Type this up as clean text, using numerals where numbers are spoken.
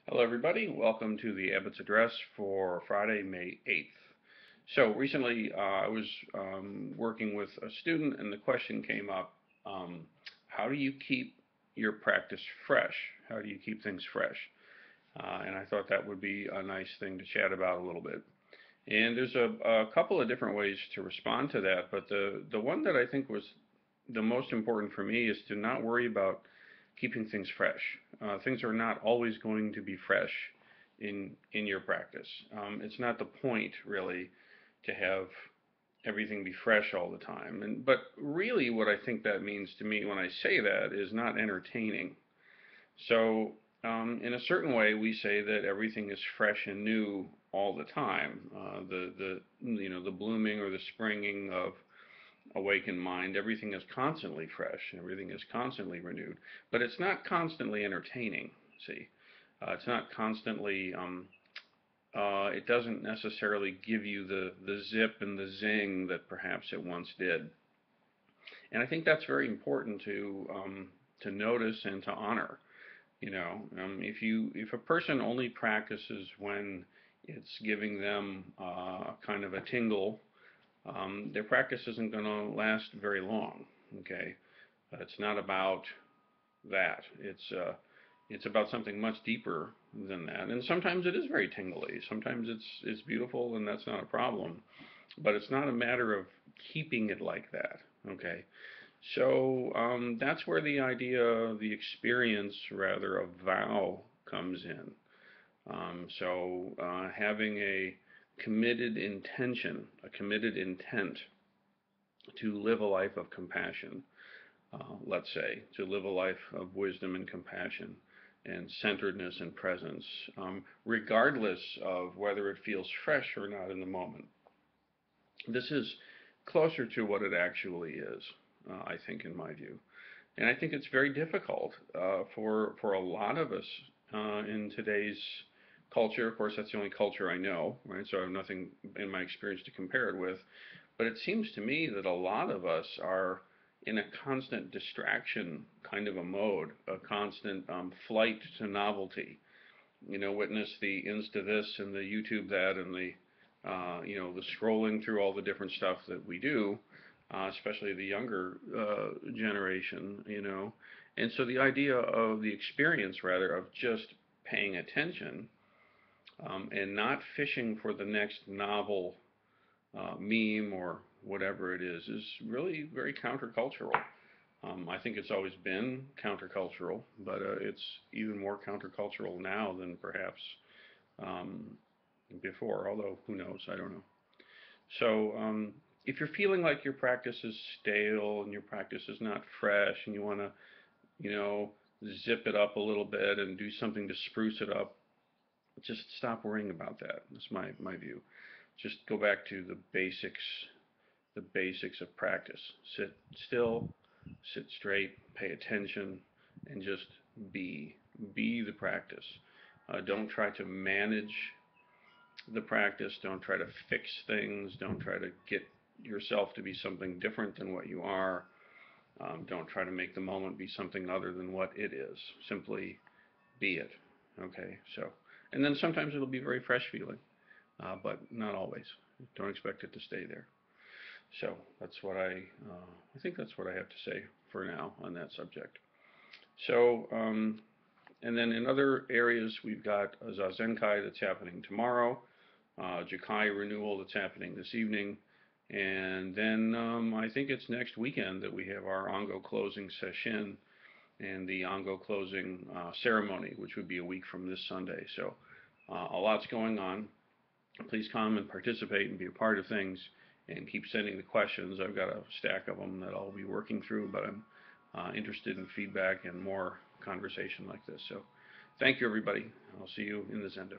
Hello, everybody. Welcome to the Abbots address for Friday, May 8th. So recently, I was working with a student, and the question came up: how do you keep your practice fresh? How do you keep things fresh? And I thought that would be a nice thing to chat about a little bit. And there's a couple of different ways to respond to that, but the one that I think was the most important for me is to not worry about keeping things fresh. Things are not always going to be fresh in your practice. It's not the point really to have everything be fresh all the time. But really, what I think that means to me when I say that is not entertaining. So in a certain way, we say that everything is fresh and new all the time. The blooming or the springing of awakened mind, everything is constantly fresh, everything is constantly renewed, but it's not constantly entertaining. See, it's not constantly. It doesn't necessarily give you the zip and the zing that perhaps it once did, and I think that's very important to notice and to honor. If a person only practices when it's giving them kind of a tingle, their practice isn't going to last very long. Okay, it's not about that. It's about something much deeper than that. And sometimes it is very tingly. Sometimes it's beautiful, and that's not a problem. But it's not a matter of keeping it like that. Okay, so that's where the idea, the experience rather, of vow comes in. Having a committed intention, a committed intent to live a life of compassion, let's say, to live a life of wisdom and compassion and centeredness and presence, regardless of whether it feels fresh or not in the moment. This is closer to what it actually is, I think, in my view. And I think it's very difficult for a lot of us in today's culture. Of course, that's the only culture I know, right? So I have nothing in my experience to compare it with. But it seems to me that a lot of us are in a constant distraction kind of a mode, a constant flight to novelty. Witness the Insta this and the YouTube that and the scrolling through all the different stuff that we do, especially the younger generation. And so the idea of the experience, rather, of just paying attention and not fishing for the next novel meme or whatever it is really very countercultural. I think it's always been countercultural, but it's even more countercultural now than perhaps um, before, although who knows, I don't know. So if you're feeling like your practice is stale and your practice is not fresh and you want to, you know, zip it up a little bit and do something to spruce it up, just stop worrying about that. That's my view. Just go back to the basics of practice. Sit still, sit straight, pay attention, and just be. Be the practice. Don't try to manage the practice. Don't try to fix things. Don't try to get yourself to be something different than what you are. Don't try to make the moment be something other than what it is. Simply be it. Okay, so, and then sometimes it'll be very fresh feeling, but not always. Don't expect it to stay there. So that's what I think that's what I have to say for now on that subject. So, and then in other areas, we've got a Zazenkai that's happening tomorrow, Jukai renewal that's happening this evening, and then I think it's next weekend that we have our Ongo closing session and the Ongo closing ceremony, which would be a week from this Sunday. So a lot's going on. Please come and participate and be a part of things and keep sending the questions. I've got a stack of them that I'll be working through, but I'm interested in feedback and more conversation like this. So thank you, everybody. I'll see you in the Zendo.